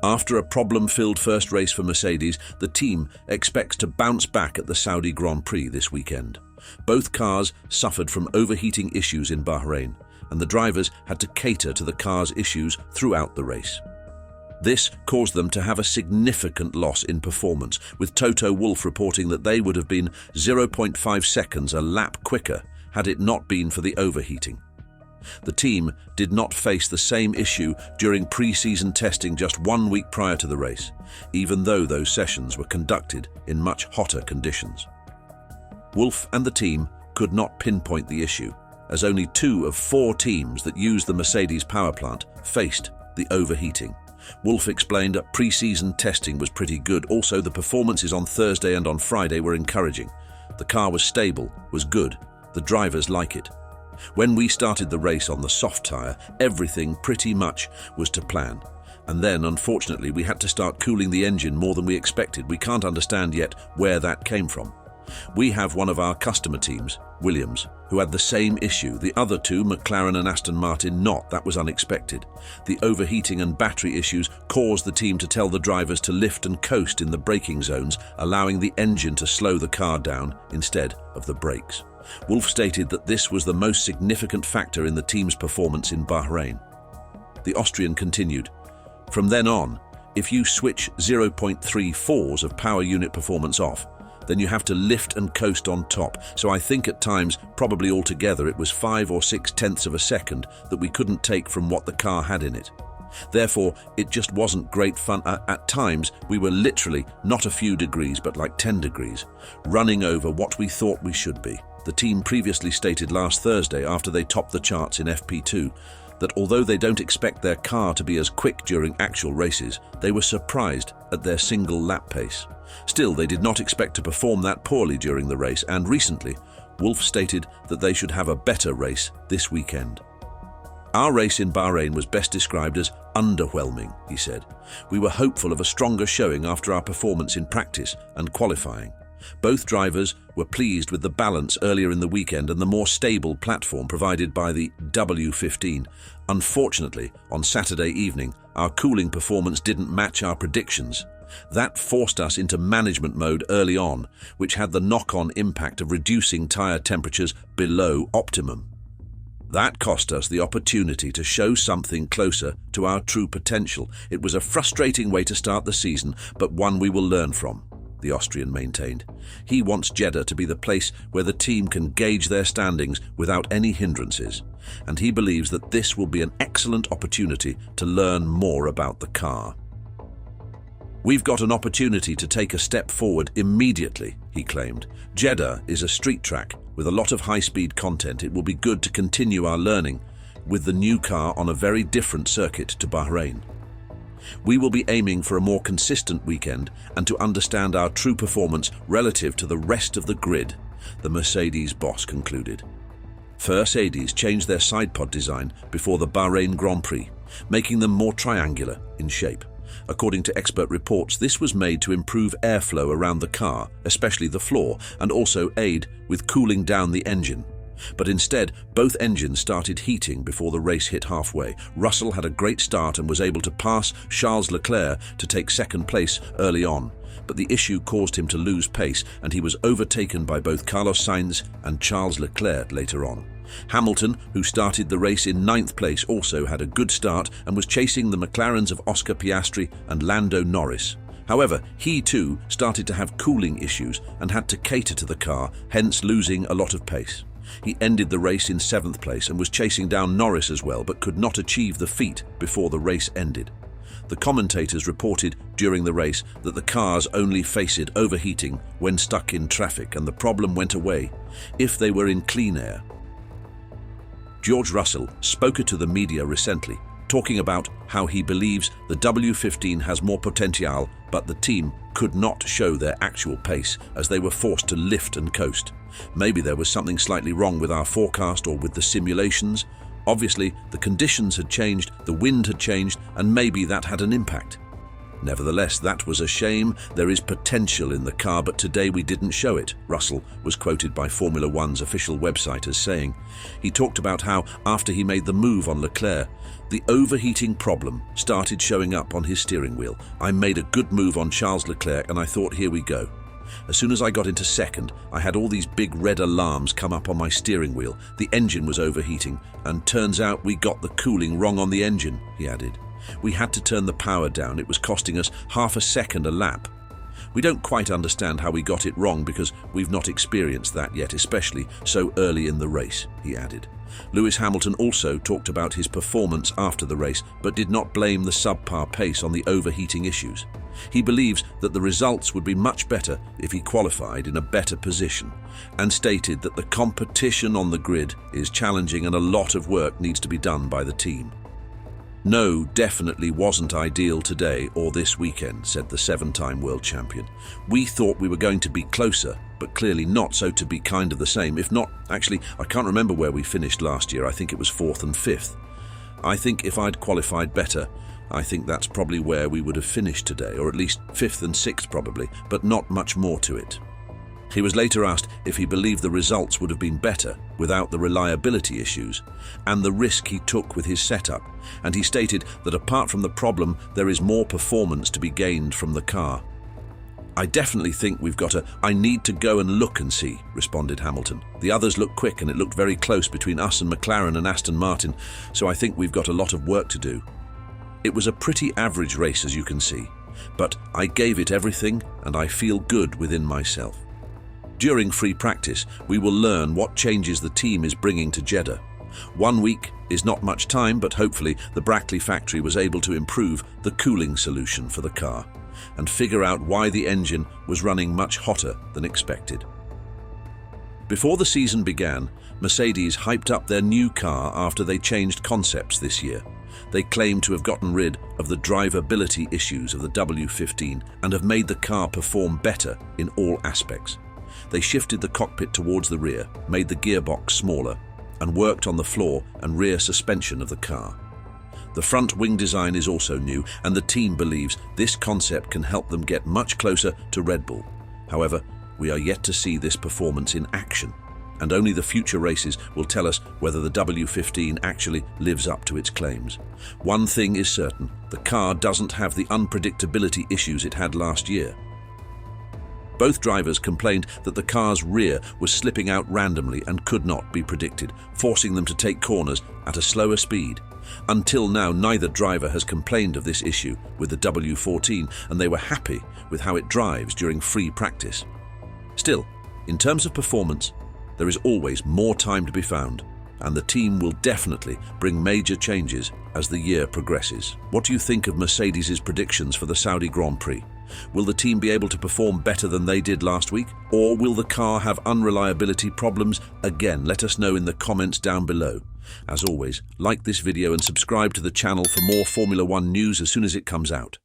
After a problem-filled first race for Mercedes, the team expects to bounce back at the Saudi Grand Prix this weekend. Both cars suffered from overheating issues in Bahrain, and the drivers had to cater to the car's issues throughout the race. This caused them to have a significant loss in performance, with Toto Wolff reporting that they would have been 0.5 seconds a lap quicker had it not been for the overheating. The team did not face the same issue during pre-season testing just 1 week prior to the race, even though those sessions were conducted in much hotter conditions. Wolff and the team could not pinpoint the issue, as only 2 of 4 teams that used the Mercedes powerplant faced the overheating. Wolff explained that pre-season testing was pretty good. Also, the performances on Thursday and on Friday were encouraging. The car was stable, was good. The drivers like it. When we started the race on the soft tyre, everything pretty much was to plan. And then, unfortunately, we had to start cooling the engine more than we expected. We can't understand yet where that came from. We have one of our customer teams, Williams, who had the same issue. The other 2, McLaren and Aston Martin, not. That was unexpected. The overheating and battery issues caused the team to tell the drivers to lift and coast in the braking zones, allowing the engine to slow the car down instead of the brakes. Wolff stated that this was the most significant factor in the team's performance in Bahrain. The Austrian continued, "From then on, if you switch 0.34s of power unit performance off, then you have to lift and coast on top. So I think at times, probably altogether, it was 5 or 6 tenths of a second that we couldn't take from what the car had in it. Therefore, it just wasn't great fun. At times, we were literally not a few degrees, but like 10 degrees, running over what we thought we should be." The team previously stated last Thursday, after they topped the charts in FP2, that although they don't expect their car to be as quick during actual races, they were surprised at their single lap pace. Still, they did not expect to perform that poorly during the race, and recently, Wolff stated that they should have a better race this weekend. "Our race in Bahrain was best described as underwhelming," he said. "We were hopeful of a stronger showing after our performance in practice and qualifying. Both drivers were pleased with the balance earlier in the weekend and the more stable platform provided by the W15. Unfortunately, on Saturday evening, our cooling performance didn't match our predictions. That forced us into management mode early on, which had the knock-on impact of reducing tyre temperatures below optimum. That cost us the opportunity to show something closer to our true potential. It was a frustrating way to start the season, but one we will learn from," the Austrian maintained. He wants Jeddah to be the place where the team can gauge their standings without any hindrances, and he believes that this will be an excellent opportunity to learn more about the car. "We've got an opportunity to take a step forward immediately," he claimed. "Jeddah is a street track with a lot of high-speed content. It will be good to continue our learning with the new car on a very different circuit to Bahrain. We will be aiming for a more consistent weekend and to understand our true performance relative to the rest of the grid," the Mercedes boss concluded. Mercedes changed their side pod design before the Bahrain Grand Prix, making them more triangular in shape. According to expert reports, this was made to improve airflow around the car, especially the floor, and also aid with cooling down the engine. But instead, both engines started heating before the race hit halfway. Russell had a great start and was able to pass Charles Leclerc to take second place early on, but the issue caused him to lose pace, and he was overtaken by both Carlos Sainz and Charles Leclerc later on. Hamilton, who started the race in 9th place, also had a good start and was chasing the McLarens of Oscar Piastri and Lando Norris. However, he too started to have cooling issues and had to cater to the car, hence losing a lot of pace. He ended the race in 7th place and was chasing down Norris as well, but could not achieve the feat before the race ended. The commentators reported during the race that the cars only faced overheating when stuck in traffic, and the problem went away if they were in clean air. George Russell spoke to the media recently, talking about how he believes the W15 has more potential, but the team could not show their actual pace as they were forced to lift and coast. Maybe there was something slightly wrong with our forecast or with the simulations. Obviously, the conditions had changed, the wind had changed, and maybe that had an impact. Nevertheless, that was a shame. There is potential in the car, but today we didn't show it, Russell was quoted by Formula One's official website as saying. He talked about how, after he made the move on Leclerc, the overheating problem started showing up on his steering wheel. I made a good move on Charles Leclerc and I thought, here we go. As soon as I got into second, I had all these big red alarms come up on my steering wheel. The engine was overheating, and turns out we got the cooling wrong on the engine, he added. We had to turn the power down. It was costing us half a second a lap. We don't quite understand how we got it wrong because we've not experienced that yet, especially so early in the race, he added. Lewis Hamilton also talked about his performance after the race, but did not blame the subpar pace on the overheating issues. He believes that the results would be much better if he qualified in a better position, and stated that the competition on the grid is challenging and a lot of work needs to be done by the team. No, definitely wasn't ideal today or this weekend, said the seven-time world champion. We thought we were going to be closer, but clearly not, so to be kind of the same. If not, actually, I can't remember where we finished last year. I think it was 4th and 5th. I think if I'd qualified better, I think that's probably where we would have finished today, or at least 5th and 6th probably, but not much more to it. He was later asked if he believed the results would have been better without the reliability issues and the risk he took with his setup, and he stated that apart from the problem, there is more performance to be gained from the car. I definitely think I need to go and look and see, responded Hamilton. The others look quick and it looked very close between us and McLaren and Aston Martin, so I think we've got a lot of work to do. It was a pretty average race, as you can see, but I gave it everything and I feel good within myself. During free practice, we will learn what changes the team is bringing to Jeddah. 1 week is not much time, but hopefully the Brackley factory was able to improve the cooling solution for the car and figure out why the engine was running much hotter than expected. Before the season began, Mercedes hyped up their new car after they changed concepts this year. They claim to have gotten rid of the drivability issues of the W15 and have made the car perform better in all aspects. They shifted the cockpit towards the rear, made the gearbox smaller, and worked on the floor and rear suspension of the car. The front wing design is also new, and the team believes this concept can help them get much closer to Red Bull. However, we are yet to see this performance in action, and only the future races will tell us whether the W15 actually lives up to its claims. One thing is certain, the car doesn't have the unpredictability issues it had last year. Both drivers complained that the car's rear was slipping out randomly and could not be predicted, forcing them to take corners at a slower speed. Until now, neither driver has complained of this issue with the W14, and they were happy with how it drives during free practice. Still, in terms of performance, there is always more time to be found, and the team will definitely bring major changes as the year progresses. What do you think of Mercedes' predictions for the Saudi Grand Prix? Will the team be able to perform better than they did last week? Or will the car have unreliability problems? Again, let us know in the comments down below. As always, like this video and subscribe to the channel for more Formula One news as soon as it comes out.